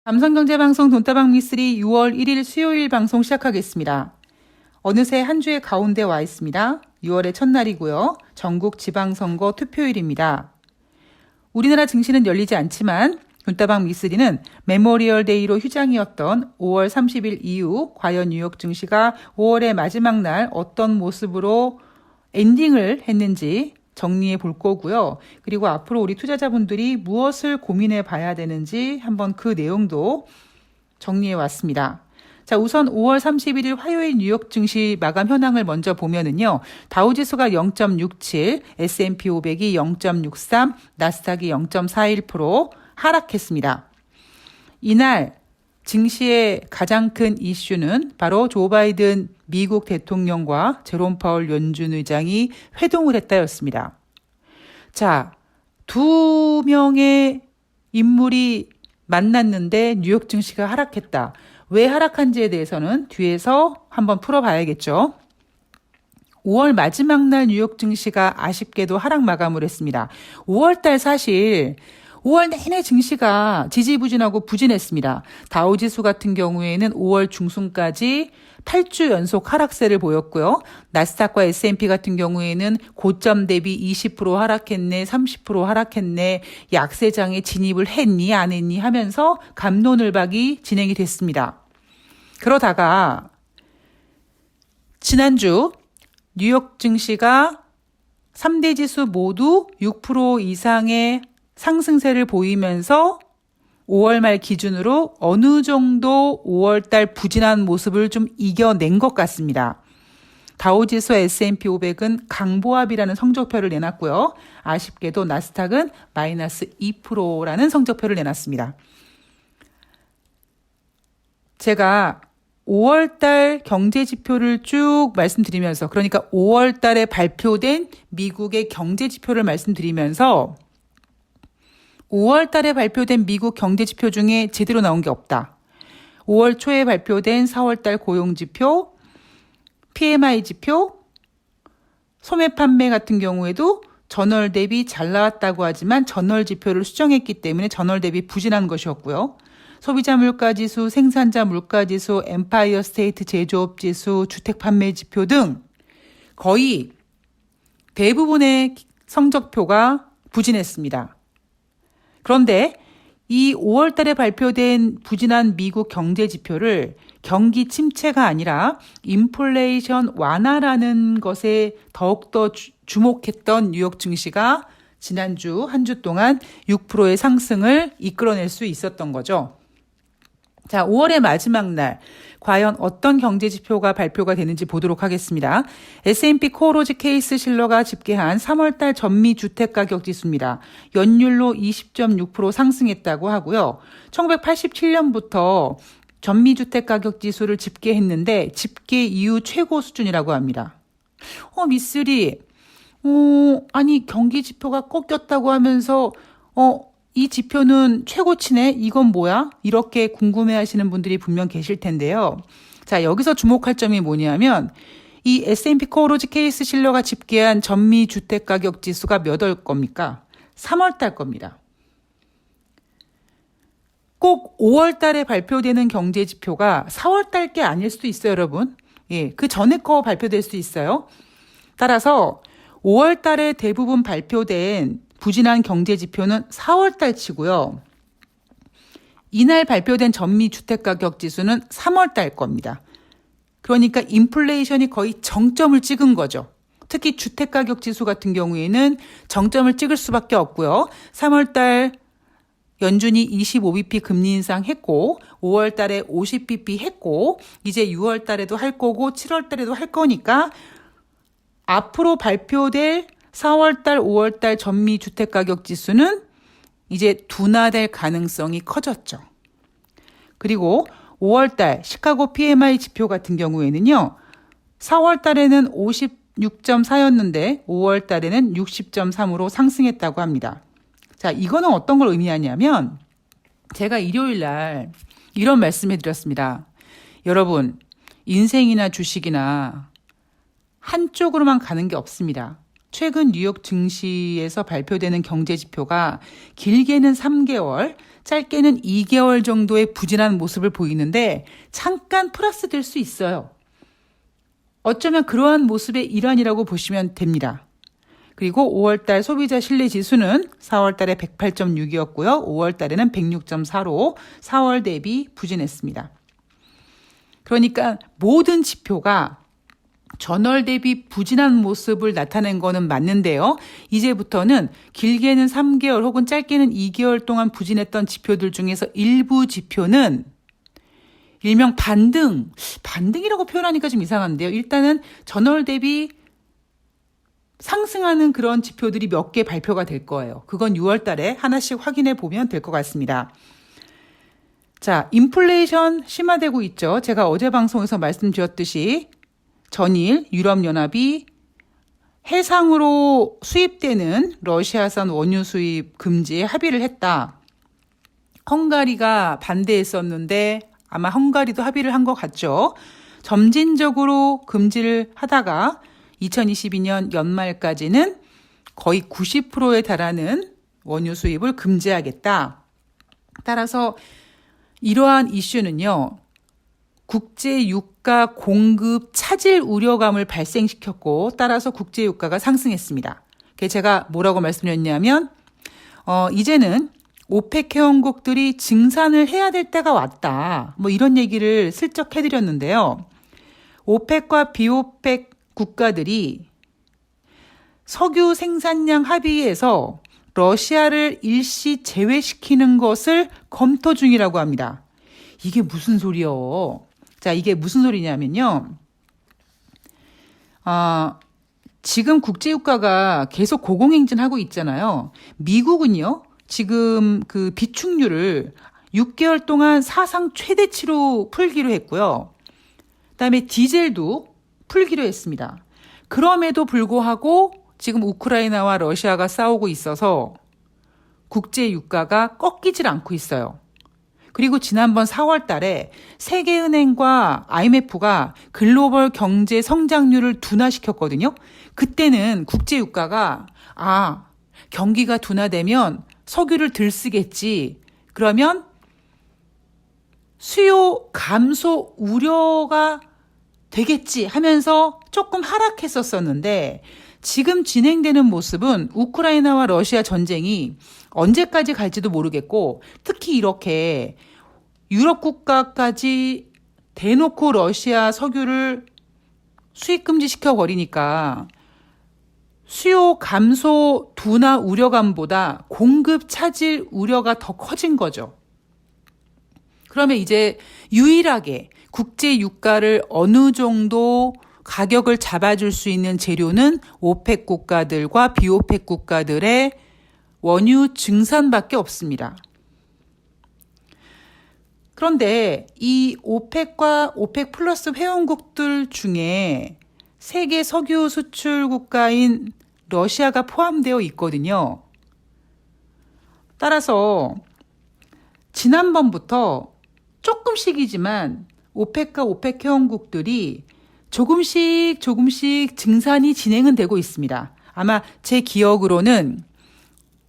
삼성경제방송 돈다방 미쓰리 6월 1일 수요일 방송 시작하겠습니다. 어느새 한 주의 가운데 와 있습니다. 6월의 첫날이고요. 전국 지방선거 투표일입니다. 우리나라 증시는 열리지 않지만 돈다방 미쓰리는 메모리얼 데이로 휴장이었던 5월 30일 이후 과연 뉴욕 증시가 5월의 마지막 날 어떤 모습으로 엔딩을 했는지 정리해 볼 거고요. 그리고 앞으로 우리 투자자분들이 무엇을 고민해 봐야 되는지 한번 그 내용도 정리해 왔습니다. 자, 우선 5월 31일 화요일 뉴욕 증시 마감 현황을 먼저 보면은요. 다우지수가 0.67, S&P 500이 0.63, 나스닥이 0.41% 하락했습니다. 이날 증시의 가장 큰 이슈는 바로 조 바이든 미국 대통령과 제롬 파월 연준 의장이 회동을 했다였습니다. 자, 두 명의 인물이 만났는데 뉴욕 증시가 하락했다. 왜 하락한지에 대해서는 뒤에서 한번 풀어봐야겠죠. 5월 마지막 날 뉴욕 증시가 아쉽게도 하락 마감을 했습니다. 5월 달 사실 5월 내내 증시가 지지부진하고 부진했습니다. 다우지수 같은 경우에는 5월 중순까지 8주 연속 하락세를 보였고요. 나스닥과 S&P 같은 경우에는 고점 대비 20% 하락했네, 30% 하락했네, 약세장에 진입을 했니, 안 했니 하면서 갑론을박이 진행이 됐습니다. 그러다가 지난주 뉴욕 증시가 3대 지수 모두 6% 이상의 상승세를 보이면서 5월 말 기준으로 어느 정도 5월 달 부진한 모습을 좀 이겨낸 것 같습니다. 다우지수 S&P 500은 강보합이라는 성적표를 내놨고요. 아쉽게도 나스닥은 마이너스 2%라는 성적표를 내놨습니다. 제가 5월 달 경제 지표를 쭉 말씀드리면서, 그러니까 5월 달에 발표된 미국의 경제 지표를 말씀드리면서 5월 달에 발표된 미국 경제 지표 중에 제대로 나온 게 없다. 5월 초에 발표된 4월 달 고용 지표, PMI 지표, 소매 판매 같은 경우에도 전월 대비 잘 나왔다고 하지만 전월 지표를 수정했기 때문에 전월 대비 부진한 것이었고요. 소비자 물가 지수, 생산자 물가 지수, 엠파이어 스테이트 제조업 지수, 주택 판매 지표 등 거의 대부분의 성적표가 부진했습니다. 그런데 이 5월 달에 발표된 부진한 미국 경제 지표를 경기 침체가 아니라 인플레이션 완화라는 것에 더욱더 주목했던 뉴욕 증시가 지난주 한 주 동안 6%의 상승을 이끌어낼 수 있었던 거죠. 자, 5월의 마지막 날 과연 어떤 경제 지표가 발표가 되는지 보도록 하겠습니다. S&P 코어로지 케이스 실러가 집계한 3월 달 전미 주택 가격 지수입니다. 연율로 20.6% 상승했다고 하고요. 1987년부터 전미 주택 가격 지수를 집계했는데 집계 이후 최고 수준이라고 합니다. 미쓰리, 아니 경기 지표가 꺾였다고 하면서 이 지표는 최고치네? 이건 뭐야? 이렇게 궁금해하시는 분들이 분명 계실 텐데요. 자, 여기서 주목할 점이 뭐냐면 이 S&P 코어로지 케이스 실러가 집계한 전미 주택 가격 지수가 몇 월 겁니까? 3월 달 겁니다. 꼭 5월 달에 발표되는 경제 지표가 4월 달 게 아닐 수도 있어요, 여러분. 예, 그 전에 거 발표될 수도 있어요. 따라서 5월 달에 대부분 발표된 부진한 경제 지표는 4월 달치고요. 이날 발표된 전미 주택 가격 지수는 3월 달 겁니다. 그러니까 인플레이션이 거의 정점을 찍은 거죠. 특히 주택 가격 지수 같은 경우에는 정점을 찍을 수밖에 없고요. 3월 달 연준이 25bp 금리 인상했고 5월 달에 50bp 했고 이제 6월 달에도 할 거고 7월 달에도 할 거니까 앞으로 발표될 4월달, 5월달 전미 주택가격 지수는 이제 둔화될 가능성이 커졌죠. 그리고 5월달 시카고 PMI 지표 같은 경우에는요. 4월달에는 56.4였는데 5월달에는 60.3으로 상승했다고 합니다. 자, 이거는 어떤 걸 의미하냐면 제가 일요일날 이런 말씀해 드렸습니다. 여러분, 인생이나 주식이나 한쪽으로만 가는 게 없습니다. 최근 뉴욕 증시에서 발표되는 경제 지표가 길게는 3개월, 짧게는 2개월 정도의 부진한 모습을 보이는데 잠깐 플러스 될 수 있어요. 어쩌면 그러한 모습의 일환이라고 보시면 됩니다. 그리고 5월달 소비자 신뢰 지수는 4월달에 108.6이었고요. 5월달에는 106.4로 4월 대비 부진했습니다. 그러니까 모든 지표가 전월 대비 부진한 모습을 나타낸 거는 맞는데요. 이제부터는 길게는 3개월 혹은 짧게는 2개월 동안 부진했던 지표들 중에서 일부 지표는 일명 반등이라고 표현하니까 좀 이상한데요. 일단은 전월 대비 상승하는 그런 지표들이 몇 개 발표가 될 거예요. 그건 6월 달에 하나씩 확인해 보면 될 것 같습니다. 자, 인플레이션 심화되고 있죠. 제가 어제 방송에서 말씀드렸듯이 전일 유럽연합이 해상으로 수입되는 러시아산 원유 수입 금지에 합의를 했다. 헝가리가 반대했었는데 아마 헝가리도 합의를 한 것 같죠. 점진적으로 금지를 하다가 2022년 연말까지는 거의 90%에 달하는 원유 수입을 금지하겠다. 따라서 이러한 이슈는요, 국제 유가 공급 차질 우려감을 발생시켰고, 따라서 국제 유가가 상승했습니다. 제가 뭐라고 말씀드렸냐면, 이제는 오펙 회원국들이 증산을 해야 될 때가 왔다. 뭐 이런 얘기를 슬쩍 해드렸는데요. 오펙과 비오펙 국가들이 석유 생산량 합의에서 러시아를 일시 제외시키는 것을 검토 중이라고 합니다. 이게 무슨 소리요? 자, 이게 무슨 소리냐면요. 지금 국제유가가 계속 고공행진하고 있잖아요. 미국은요, 지금 그 비축률을 6개월 동안 사상 최대치로 풀기로 했고요. 그다음에 디젤도 풀기로 했습니다. 그럼에도 불구하고 지금 우크라이나와 러시아가 싸우고 있어서 국제 유가가 꺾이질 않고 있어요. 그리고 지난번 4월 달에 세계은행과 IMF가 글로벌 경제 성장률을 둔화시켰거든요. 그때는 국제 유가가 경기가 둔화되면 석유를 들쓰겠지. 그러면 수요 감소 우려가 되겠지 하면서 조금 하락했었었는데 지금 진행되는 모습은 우크라이나와 러시아 전쟁이 언제까지 갈지도 모르겠고 특히 이렇게 유럽 국가까지 대놓고 러시아 석유를 수입 금지시켜 버리니까 수요 감소 둔화 우려감보다 공급 차질 우려가 더 커진 거죠. 그러면 이제 유일하게 국제 유가를 어느 정도 가격을 잡아줄 수 있는 재료는 오펙 국가들과 비오펙 국가들의 원유 증산밖에 없습니다. 그런데 이 오펙과 오펙 플러스 회원국들 중에 세계 석유 수출 국가인 러시아가 포함되어 있거든요. 따라서 지난번부터 조금씩이지만 오펙과 오펙 회원국들이 조금씩 증산이 진행은 되고 있습니다. 아마 제 기억으로는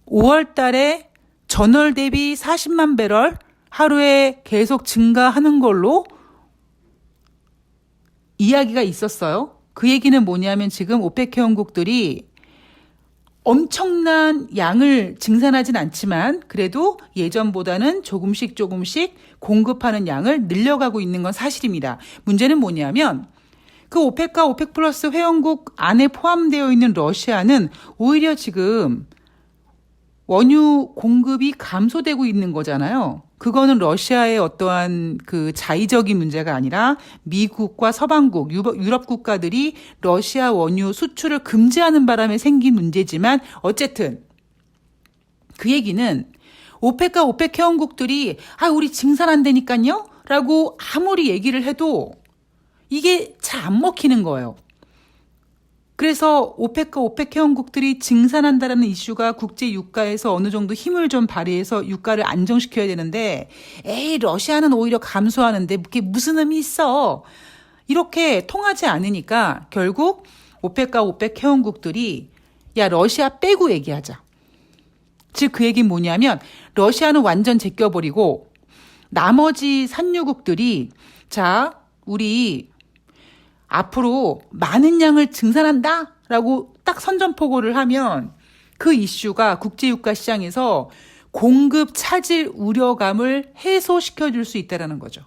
5월 달에 전월 대비 40만 배럴 하루에 계속 증가하는 걸로 이야기가 있었어요. 그 얘기는 뭐냐면 지금 오펙 회원국들이 엄청난 양을 증산하진 않지만 그래도 예전보다는 조금씩 공급하는 양을 늘려가고 있는 건 사실입니다. 문제는 뭐냐면 그 오펙과 오펙 플러스 회원국 안에 포함되어 있는 러시아는 오히려 지금 원유 공급이 감소되고 있는 거잖아요. 그거는 러시아의 어떠한 그 자의적인 문제가 아니라 미국과 서방국, 유럽 국가들이 러시아 원유 수출을 금지하는 바람에 생긴 문제지만 어쨌든 그 얘기는 오펙과 오펙 회원국들이 우리 증산한다니까요? 라고 아무리 얘기를 해도 이게 잘 안 먹히는 거예요. 그래서 오펙과 오펙 회원국들이 증산한다라는 이슈가 국제 유가에서 어느 정도 힘을 좀 발휘해서 유가를 안정시켜야 되는데 러시아는 오히려 감소하는데 그게 무슨 의미 있어? 이렇게 통하지 않으니까 결국 오펙과 오펙 회원국들이 러시아 빼고 얘기하자. 즉 그 얘기는 뭐냐면 러시아는 완전 제껴버리고 나머지 산유국들이 자, 우리 앞으로 많은 양을 증산한다 라고 딱 선전포고를 하면 그 이슈가 국제유가 시장에서 공급 차질 우려감을 해소시켜 줄 수 있다는 거죠.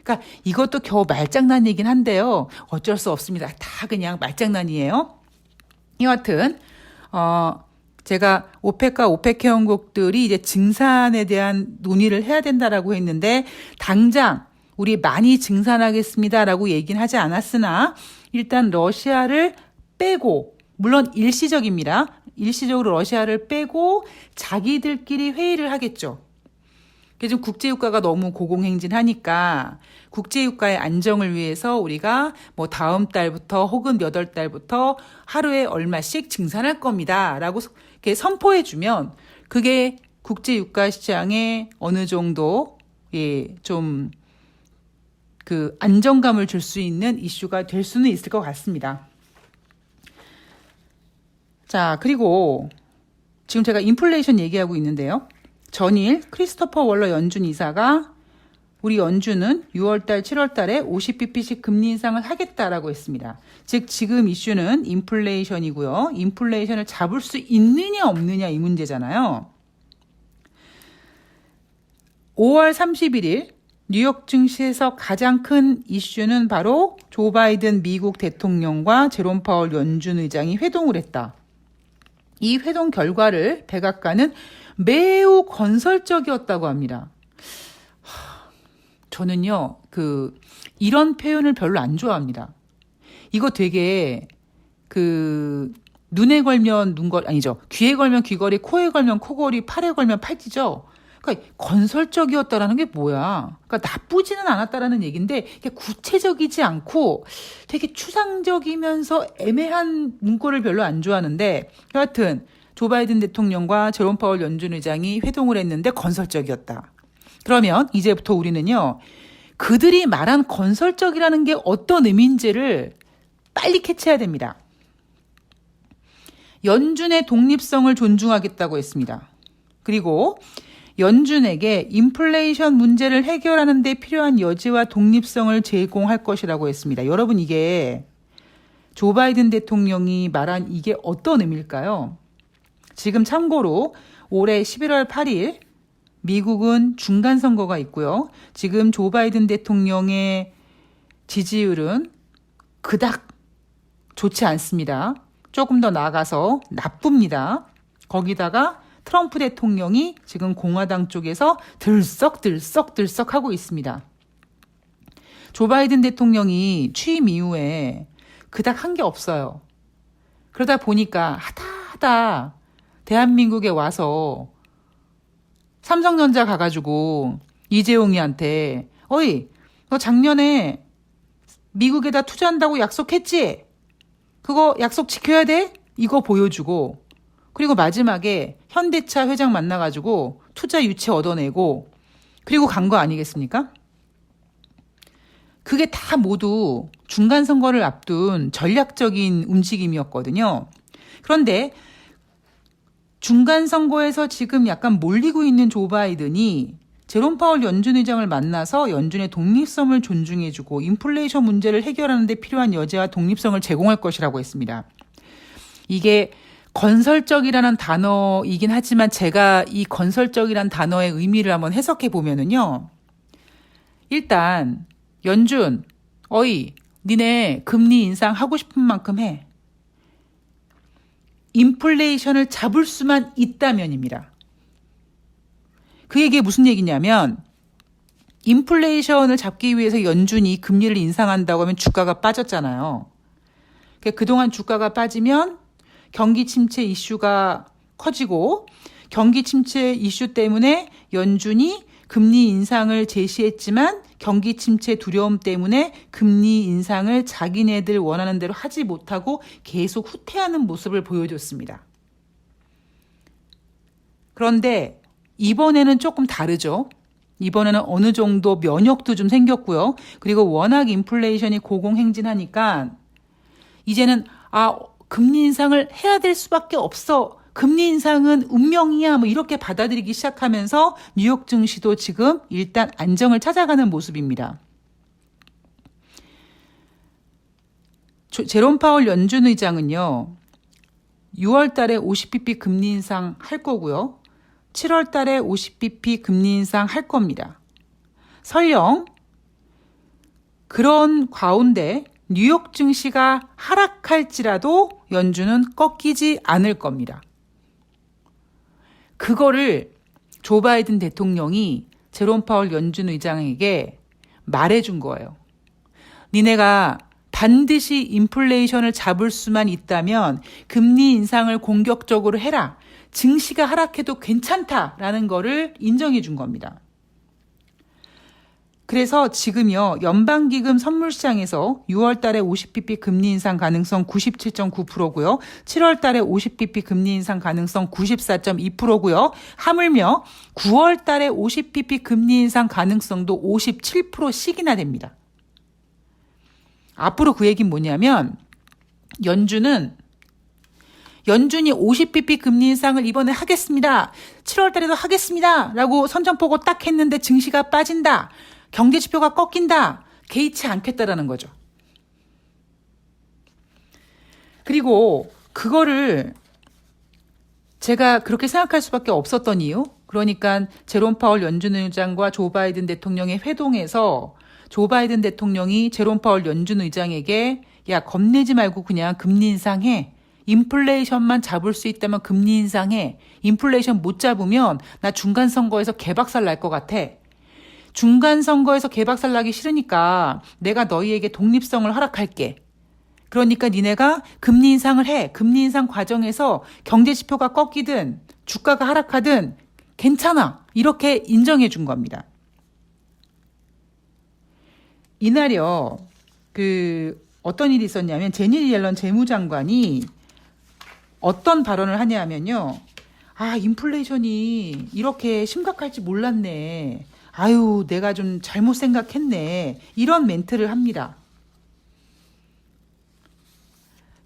그러니까 이것도 겨우 말장난이긴 한데요. 어쩔 수 없습니다. 다 그냥 말장난이에요. 여하튼 제가 오펙과 오펙 회원국들이 이제 증산에 대한 논의를 해야 된다라고 했는데 당장 우리 많이 증산하겠습니다라고 얘기는 하지 않았으나 일단 러시아를 빼고 물론 일시적입니다. 일시적으로 러시아를 빼고 자기들끼리 회의를 하겠죠. 지금 국제유가가 너무 고공행진하니까 국제유가의 안정을 위해서 우리가 뭐 다음 달부터 혹은 몇 월 달부터 하루에 얼마씩 증산할 겁니다. 라고 이렇게 선포해주면 그게 국제유가 시장에 어느 정도 좀 그 안정감을 줄 수 있는 이슈가 될 수는 있을 것 같습니다. 자, 그리고 지금 제가 인플레이션 얘기하고 있는데요. 전일 크리스토퍼 월러 연준 이사가 우리 연준은 6월달, 7월달에 50bp씩 금리 인상을 하겠다라고 했습니다. 즉 지금 이슈는 인플레이션이고요. 인플레이션을 잡을 수 있느냐 없느냐 이 문제잖아요. 5월 31일 뉴욕 증시에서 가장 큰 이슈는 바로 조 바이든 미국 대통령과 제롬 파월 연준 의장이 회동을 했다. 이 회동 결과를 백악관은 매우 건설적이었다고 합니다. 저는요, 이런 표현을 별로 안 좋아합니다. 이거 되게, 눈에 걸면 눈걸, 아니죠. 귀에 걸면 귀걸이, 코에 걸면 코걸이, 팔에 걸면 팔찌죠. 그러니까 건설적이었다라는 게 뭐야? 그러니까 나쁘지는 않았다라는 얘기인데, 이게 구체적이지 않고 되게 추상적이면서 애매한 문구를 별로 안 좋아하는데, 여하튼, 조 바이든 대통령과 제롬 파월 연준 의장이 회동을 했는데 건설적이었다. 그러면 이제부터 우리는요, 그들이 말한 건설적이라는 게 어떤 의미인지를 빨리 캐치해야 됩니다. 연준의 독립성을 존중하겠다고 했습니다. 그리고 연준에게 인플레이션 문제를 해결하는 데 필요한 여지와 독립성을 제공할 것이라고 했습니다. 여러분 이게 조 바이든 대통령이 말한 이게 어떤 의미일까요? 지금 참고로 올해 11월 8일 미국은 중간선거가 있고요. 지금 조 바이든 대통령의 지지율은 그닥 좋지 않습니다. 조금 더 나아가서 나쁩니다. 거기다가 트럼프 대통령이 지금 공화당 쪽에서 들썩들썩 하고 있습니다. 조 바이든 대통령이 취임 이후에 그닥 한 게 없어요. 그러다 보니까 하다 대한민국에 와서 삼성전자 가가지고 이재용이한테 어이 너 작년에 미국에다 투자한다고 약속했지? 그거 약속 지켜야 돼? 이거 보여주고 그리고 마지막에 현대차 회장 만나가지고 투자 유치 얻어내고 그리고 간 거 아니겠습니까? 그게 다 모두 중간선거를 앞둔 전략적인 움직임이었거든요. 그런데 중간선거에서 지금 약간 몰리고 있는 조 바이든이 제롬 파월 연준 의장을 만나서 연준의 독립성을 존중해주고 인플레이션 문제를 해결하는 데 필요한 여지와 독립성을 제공할 것이라고 했습니다. 이게 건설적이라는 단어이긴 하지만 제가 이 건설적이라는 단어의 의미를 한번 해석해 보면은요. 일단 연준, 어이, 니네 금리 인상 하고 싶은 만큼 해. 인플레이션을 잡을 수만 있다면입니다. 그 얘기가 무슨 얘기냐면 인플레이션을 잡기 위해서 연준이 금리를 인상한다고 하면 주가가 빠졌잖아요. 그동안 주가가 빠지면 경기 침체 이슈가 커지고 경기 침체 이슈 때문에 연준이 금리 인상을 제시했지만 경기 침체 두려움 때문에 금리 인상을 자기네들 원하는 대로 하지 못하고 계속 후퇴하는 모습을 보여줬습니다. 그런데 이번에는 조금 다르죠. 이번에는 어느 정도 면역도 좀 생겼고요. 그리고 워낙 인플레이션이 고공행진하니까 이제는 금리 인상을 해야 될 수밖에 없어. 금리 인상은 운명이야 뭐 이렇게 받아들이기 시작하면서 뉴욕 증시도 지금 일단 안정을 찾아가는 모습입니다. 제롬 파월 연준 의장은요. 6월 달에 50bp 금리 인상 할 거고요. 7월 달에 50bp 금리 인상 할 겁니다. 설령 그런 가운데 뉴욕 증시가 하락할지라도 연준은 꺾이지 않을 겁니다. 그거를 조 바이든 대통령이 제롬 파월 연준 의장에게 말해준 거예요. 니네가 반드시 인플레이션을 잡을 수만 있다면 금리 인상을 공격적으로 해라. 증시가 하락해도 괜찮다라는 거를 인정해 준 겁니다. 그래서 지금요, 연방기금 선물시장에서 6월 달에 50bp 금리 인상 가능성 97.9%고요. 7월 달에 50bp 금리 인상 가능성 94.2%고요. 하물며 9월 달에 50bp 금리 인상 가능성도 57%씩이나 됩니다. 앞으로 그 얘기는 뭐냐면 연준이 50bp 금리 인상을 이번에 하겠습니다. 7월 달에도 하겠습니다. 라고 선전포고 딱 했는데 증시가 빠진다. 경제지표가 꺾인다. 개의치 않겠다라는 거죠. 그리고 그거를 제가 그렇게 생각할 수밖에 없었던 이유, 그러니까 제롬 파월 연준 의장과 조 바이든 대통령의 회동에서 조 바이든 대통령이 제롬 파월 연준 의장에게 야, 겁내지 말고 그냥 금리 인상해. 인플레이션만 잡을 수 있다면 금리 인상해. 인플레이션 못 잡으면 나 중간 선거에서 개박살 날 것 같아. 중간 선거에서 개박살 나기 싫으니까 내가 너희에게 독립성을 허락할게. 그러니까 니네가 금리 인상을 해. 금리 인상 과정에서 경제 지표가 꺾이든 주가가 하락하든 괜찮아. 이렇게 인정해 준 겁니다. 이날요, 어떤 일이 있었냐면, 제닛 옐런 재무장관이 어떤 발언을 하냐면요. 아, 인플레이션이 이렇게 심각할지 몰랐네. 아유, 내가 좀 잘못 생각했네. 이런 멘트를 합니다.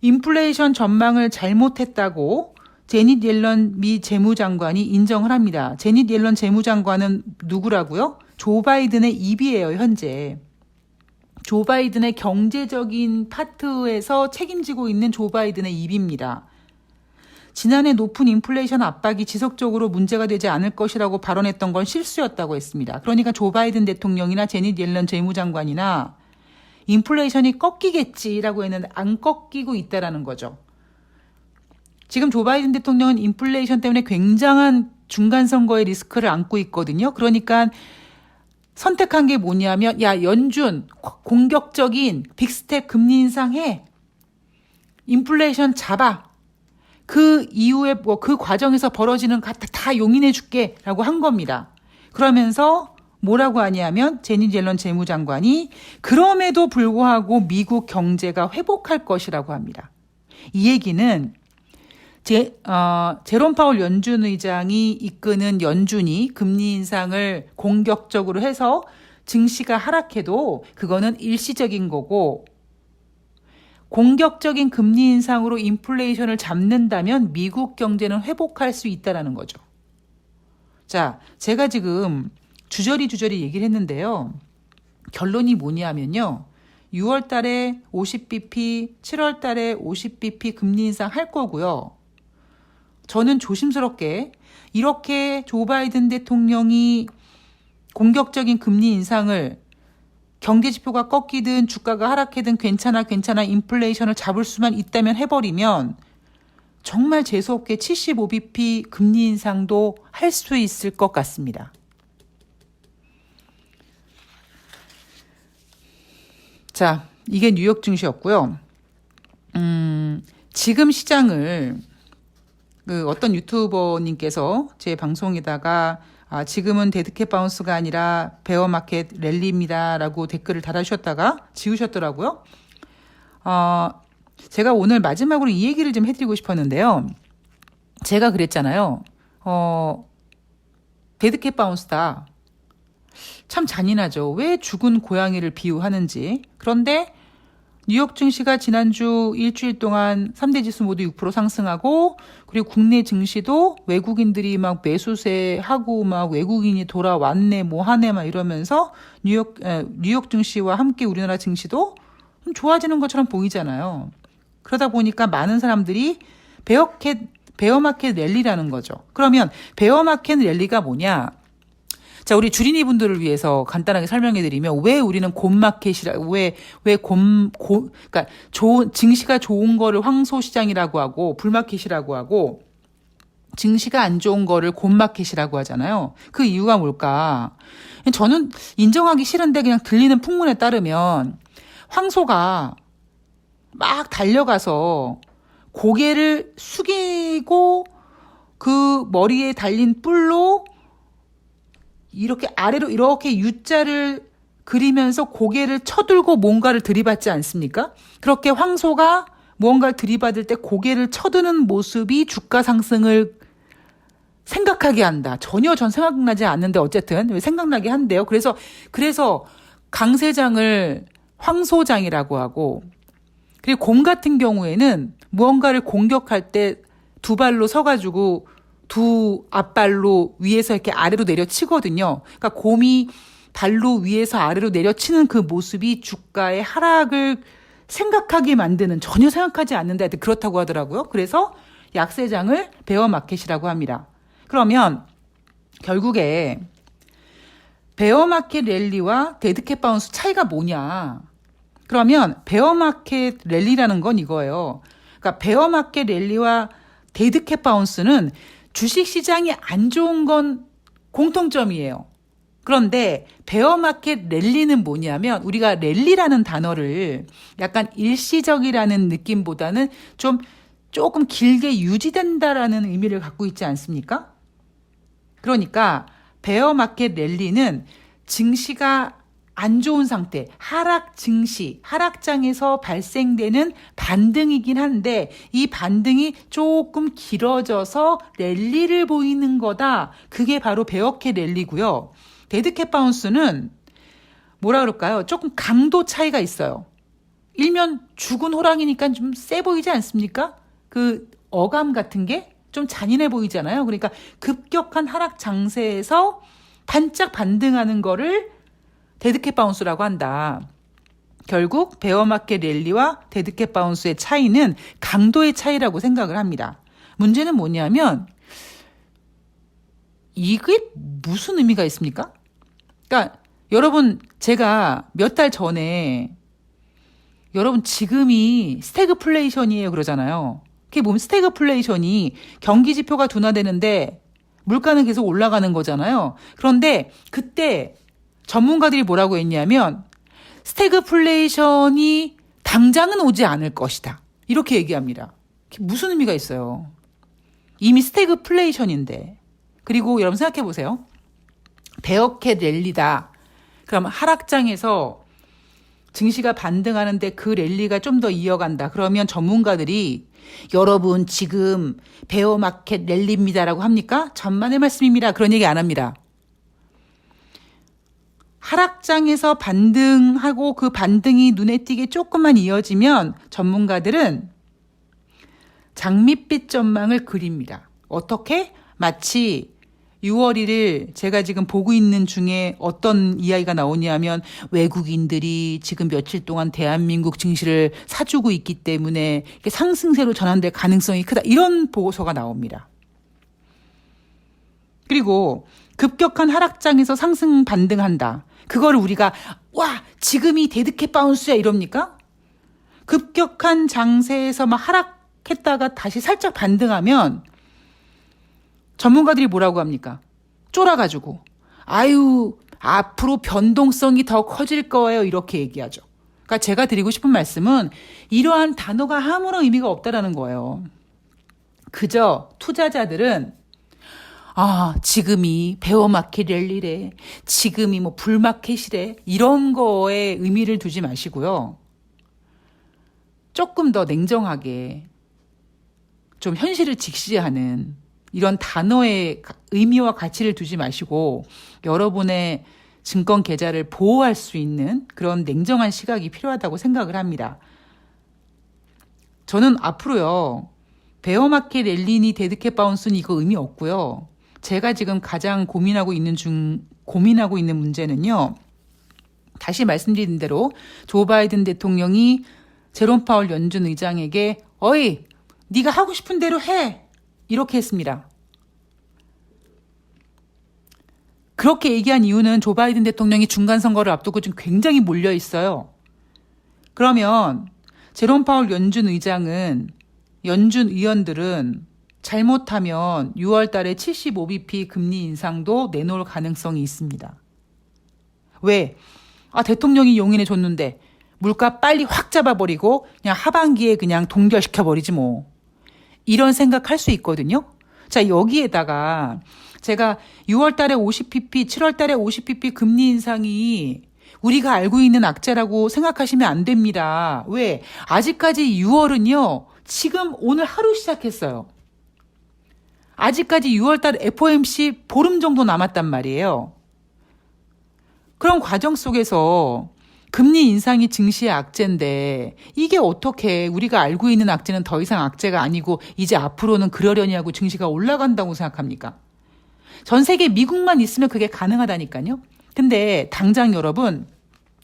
인플레이션 전망을 잘못했다고 제닛 옐런 미 재무장관이 인정을 합니다. 제닛 옐런 재무장관은 누구라고요? 조 바이든의 입이에요, 현재. 조 바이든의 경제적인 파트에서 책임지고 있는 조 바이든의 입입니다. 지난해 높은 인플레이션 압박이 지속적으로 문제가 되지 않을 것이라고 발언했던 건 실수였다고 했습니다. 그러니까 조 바이든 대통령이나 제닛 옐런 재무장관이나 인플레이션이 꺾이겠지라고 했는데 안 꺾이고 있다라는 거죠. 지금 조 바이든 대통령은 인플레이션 때문에 굉장한 중간선거의 리스크를 안고 있거든요. 그러니까 선택한 게 뭐냐면 야, 연준 공격적인 빅스텝 금리 인상해. 인플레이션 잡아. 그 이후에 그 과정에서 벌어지는 다 용인해 줄게 라고 한 겁니다. 그러면서 뭐라고 하냐면 제닛 옐런 재무장관이 그럼에도 불구하고 미국 경제가 회복할 것이라고 합니다. 이 얘기는 제롬 파월 연준 의장이 이끄는 연준이 금리 인상을 공격적으로 해서 증시가 하락해도 그거는 일시적인 거고 공격적인 금리 인상으로 인플레이션을 잡는다면 미국 경제는 회복할 수 있다는 거죠. 자, 제가 지금 주저리 얘기를 했는데요. 결론이 뭐냐면요. 6월 달에 50bp, 7월 달에 50bp 금리 인상 할 거고요. 저는 조심스럽게 이렇게 조 바이든 대통령이 공격적인 금리 인상을 경제지표가 꺾이든 주가가 하락하든 괜찮아 인플레이션을 잡을 수만 있다면 해버리면 정말 재수없게 75bp 금리 인상도 할 수 있을 것 같습니다. 자, 이게 뉴욕 증시였고요. 지금 시장을 어떤 유튜버님께서 제 방송에다가 지금은 데드캣 바운스가 아니라 베어마켓 랠리입니다 라고 댓글을 달아주셨다가 지우셨더라고요. 제가 오늘 마지막으로 이 얘기를 좀 해드리고 싶었는데요. 제가 그랬잖아요. 데드캣 바운스다. 참 잔인하죠. 왜 죽은 고양이를 비유하는지. 그런데 뉴욕 증시가 지난주 일주일 동안 3대 지수 모두 6% 상승하고, 그리고 국내 증시도 외국인들이 막 매수세하고 막 외국인이 돌아왔네 뭐 하네 막 이러면서 뉴욕 증시와 함께 우리나라 증시도 좀 좋아지는 것처럼 보이잖아요. 그러다 보니까 많은 사람들이 베어마켓 랠리라는 거죠. 그러면 베어마켓 랠리가 뭐냐? 자, 우리 주린이 분들을 위해서 간단하게 설명해 드리면, 왜 우리는 그러니까 증시가 좋은 거를 황소시장이라고 하고, 불마켓이라고 하고, 증시가 안 좋은 거를 곰마켓이라고 하잖아요. 그 이유가 뭘까? 저는 인정하기 싫은데 그냥 들리는 풍문에 따르면, 황소가 막 달려가서 고개를 숙이고 그 머리에 달린 뿔로 이렇게 아래로 이렇게 U자를 그리면서 고개를 쳐들고 뭔가를 들이받지 않습니까? 그렇게 황소가 무언가를 들이받을 때 고개를 쳐드는 모습이 주가 상승을 생각하게 한다. 전혀 전 생각나지 않는데 어쨌든 생각나게 한대요. 그래서 강세장을 황소장이라고 하고, 그리고 곰 같은 경우에는 무언가를 공격할 때 두 발로 서가지고 두 앞발로 위에서 이렇게 아래로 내려치거든요. 그러니까 곰이 발로 위에서 아래로 내려치는 그 모습이 주가의 하락을 생각하게 만드는, 전혀 생각하지 않는데 하여튼 그렇다고 하더라고요. 그래서 약세장을 베어마켓이라고 합니다. 그러면 결국에 베어마켓 랠리와 데드캣 바운스 차이가 뭐냐? 그러면 베어마켓 랠리라는 건 이거예요. 그러니까 베어마켓 랠리와 데드캣 바운스는 주식시장이 안 좋은 건 공통점이에요. 그런데 베어마켓 랠리는 뭐냐면, 우리가 랠리라는 단어를 약간 일시적이라는 느낌보다는 조금 길게 유지된다라는 의미를 갖고 있지 않습니까? 그러니까 베어마켓 랠리는 증시가 안 좋은 상태, 하락장에서 발생되는 반등이긴 한데, 이 반등이 조금 길어져서 랠리를 보이는 거다. 그게 바로 베어캣 랠리고요. 데드캣 바운스는 뭐라 그럴까요? 조금 강도 차이가 있어요. 일면 죽은 호랑이니까 좀 세 보이지 않습니까? 그 어감 같은 게 좀 잔인해 보이잖아요. 그러니까 급격한 하락 장세에서 반짝 반등하는 거를 데드캣 바운스라고 한다. 결국 베어마켓 랠리와 데드캣 바운스의 차이는 강도의 차이라고 생각을 합니다. 문제는 뭐냐면, 이게 무슨 의미가 있습니까? 그러니까 여러분, 제가 몇 달 전에 여러분 지금이 스태그플레이션이에요 그러잖아요. 그게 보면 스태그플레이션이 경기 지표가 둔화되는데 물가는 계속 올라가는 거잖아요. 그런데 그때 전문가들이 뭐라고 했냐면, 스태그플레이션이 당장은 오지 않을 것이다. 이렇게 얘기합니다. 그게 무슨 의미가 있어요? 이미 스태그플레이션인데. 그리고 여러분 생각해 보세요. 베어캣 랠리다. 그럼 하락장에서 증시가 반등하는데 그 랠리가 좀 더 이어간다. 그러면 전문가들이 여러분 지금 베어마켓 랠리입니다라고 합니까? 전만의 말씀입니다. 그런 얘기 안 합니다. 하락장에서 반등하고 그 반등이 눈에 띄게 조금만 이어지면 전문가들은 장밋빛 전망을 그립니다. 어떻게? 마치 6월 1일 제가 지금 보고 있는 중에 어떤 이야기가 나오냐면, 외국인들이 지금 며칠 동안 대한민국 증시를 사주고 있기 때문에 상승세로 전환될 가능성이 크다. 이런 보고서가 나옵니다. 그리고 급격한 하락장에서 상승 반등한다. 그거를 우리가 와 지금이 데드캣 바운스야 이럽니까? 급격한 장세에서 막 하락했다가 다시 살짝 반등하면 전문가들이 뭐라고 합니까? 쫄아가지고 아유 앞으로 변동성이 더 커질 거예요 이렇게 얘기하죠. 그러니까 제가 드리고 싶은 말씀은 이러한 단어가 아무런 의미가 없다라는 거예요. 그저 투자자들은 지금이 베어마켓 랠리래, 지금이 뭐 불마켓이래, 이런 거에 의미를 두지 마시고요. 조금 더 냉정하게 좀 현실을 직시하는 이런 단어의 의미와 가치를 두지 마시고 여러분의 증권 계좌를 보호할 수 있는 그런 냉정한 시각이 필요하다고 생각을 합니다. 저는 앞으로요, 베어마켓 랠리니 데드캣 바운스는 이거 의미 없고요. 제가 지금 가장 고민하고 있는 문제는요. 다시 말씀드린 대로 조 바이든 대통령이 제롬 파월 연준 의장에게 어이, 네가 하고 싶은 대로 해. 이렇게 했습니다. 그렇게 얘기한 이유는 조 바이든 대통령이 중간 선거를 앞두고 좀 굉장히 몰려 있어요. 그러면 제롬 파월 연준 의원들은 잘못하면 6월 달에 75bp 금리 인상도 내놓을 가능성이 있습니다. 왜? 대통령이 용인해 줬는데 물가 빨리 확 잡아버리고 그냥 하반기에 그냥 동결시켜버리지 뭐. 이런 생각할 수 있거든요. 자, 여기에다가 제가 6월 달에 50bp, 7월 달에 50bp 금리 인상이 우리가 알고 있는 악재라고 생각하시면 안 됩니다. 왜? 아직까지 6월은요. 지금 오늘 하루 시작했어요. 아직까지 6월 달 FOMC 보름 정도 남았단 말이에요. 그런 과정 속에서 금리 인상이 증시의 악재인데 이게 어떻게 우리가 알고 있는 악재는 더 이상 악재가 아니고 이제 앞으로는 그러려니 하고 증시가 올라간다고 생각합니까? 전 세계 미국만 있으면 그게 가능하다니까요. 근데 당장 여러분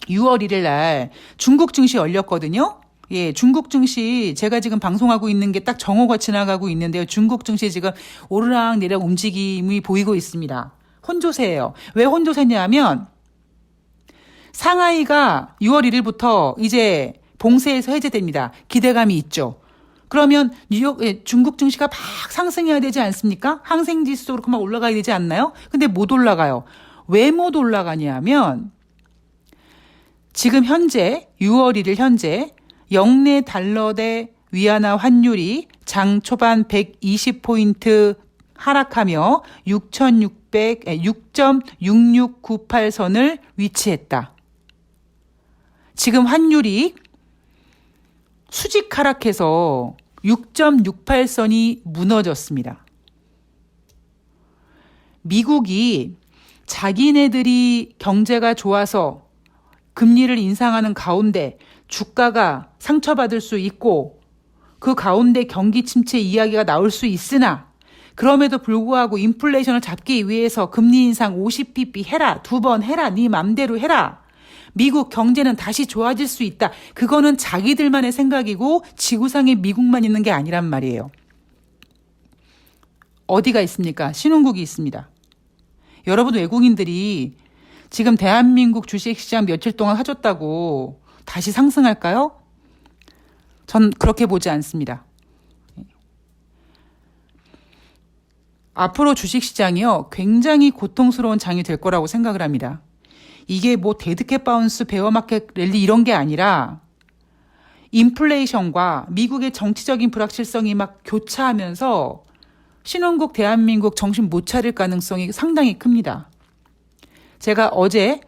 6월 1일 날 중국 증시 열렸거든요. 예, 중국 증시 제가 지금 방송하고 있는 게 딱 정오가 지나가고 있는데요. 중국 증시 지금 오르락 내리락 움직임이 보이고 있습니다. 혼조세예요. 왜 혼조세냐면 상하이가 6월 1일부터 이제 봉쇄에서 해제됩니다. 기대감이 있죠. 그러면 중국 증시가 막 상승해야 되지 않습니까? 항생지수도 그렇고 막 올라가야 되지 않나요? 근데 못 올라가요. 왜 못 올라가냐면 지금 현재 6월 1일 현재 영내 달러 대 위안화 환율이 장 초반 120포인트 하락하며 6.6698선을 위치했다. 지금 환율이 수직 하락해서 6.68선이 무너졌습니다. 미국이 자기네들이 경제가 좋아서 금리를 인상하는 가운데 주가가 상처받을 수 있고 그 가운데 경기 침체 이야기가 나올 수 있으나 그럼에도 불구하고 인플레이션을 잡기 위해서 금리 인상 50bp 해라. 2번 해라. 네 맘대로 해라. 미국 경제는 다시 좋아질 수 있다. 그거는 자기들만의 생각이고 지구상에 미국만 있는 게 아니란 말이에요. 어디가 있습니까? 신흥국이 있습니다. 여러분 외국인들이 지금 대한민국 주식시장 며칠 동안 하셨다고 다시 상승할까요? 전 그렇게 보지 않습니다. 앞으로 주식시장이요. 굉장히 고통스러운 장이 될 거라고 생각을 합니다. 이게 뭐 데드캣 바운스, 베어마켓 랠리 이런 게 아니라 인플레이션과 미국의 정치적인 불확실성이 막 교차하면서 신흥국 대한민국 정신 못 차릴 가능성이 상당히 큽니다. 제가 어제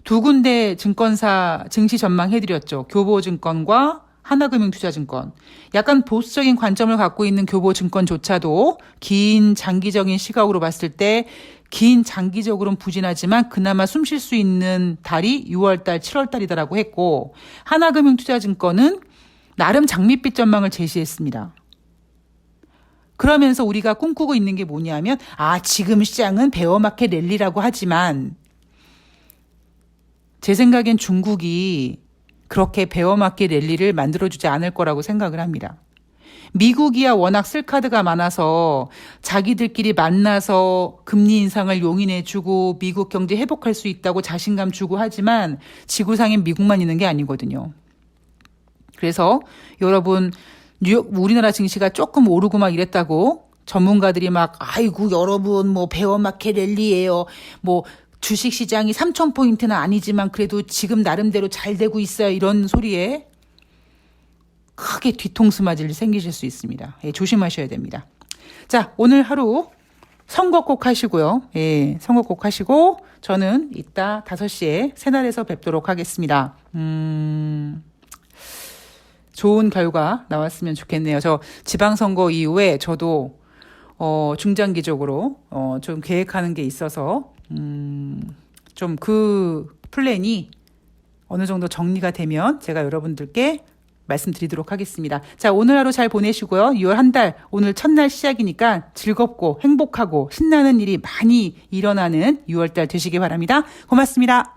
두 군데 증권사 증시 전망해드렸죠. 교보증권과 하나금융투자증권. 약간 보수적인 관점을 갖고 있는 교보증권조차도 긴 장기적인 시각으로 봤을 때 긴 장기적으로는 부진하지만 그나마 숨 쉴 수 있는 달이 6월달, 7월달이다라고 했고 하나금융투자증권은 나름 장밋빛 전망을 제시했습니다. 그러면서 우리가 꿈꾸고 있는 게 뭐냐면 지금 시장은 베어마켓 랠리라고 하지만 제 생각엔 중국이 그렇게 베어마켓 랠리를 만들어주지 않을 거라고 생각을 합니다. 미국이야 워낙 쓸 카드가 많아서 자기들끼리 만나서 금리 인상을 용인해주고 미국 경제 회복할 수 있다고 자신감 주고 하지만 지구상엔 미국만 있는 게 아니거든요. 그래서 여러분 우리나라 증시가 조금 오르고 막 이랬다고 전문가들이 막 아이고 여러분 뭐 베어마켓 랠리예요. 뭐 주식시장이 3,000포인트는 아니지만 그래도 지금 나름대로 잘 되고 있어요. 이런 소리에 크게 뒤통수 맞을 일 생기실 수 있습니다. 예, 조심하셔야 됩니다. 자, 오늘 하루 선거 꼭 하시고요. 예, 선거 꼭 하시고 저는 이따 5시에 새날에서 뵙도록 하겠습니다. 좋은 결과 나왔으면 좋겠네요. 저 지방선거 이후에 저도 중장기적으로 좀 계획하는 게 있어서 좀 그 플랜이 어느 정도 정리가 되면 제가 여러분들께 말씀드리도록 하겠습니다. 자, 오늘 하루 잘 보내시고요. 6월 한 달, 오늘 첫날 시작이니까 즐겁고 행복하고 신나는 일이 많이 일어나는 6월 달 되시기 바랍니다. 고맙습니다.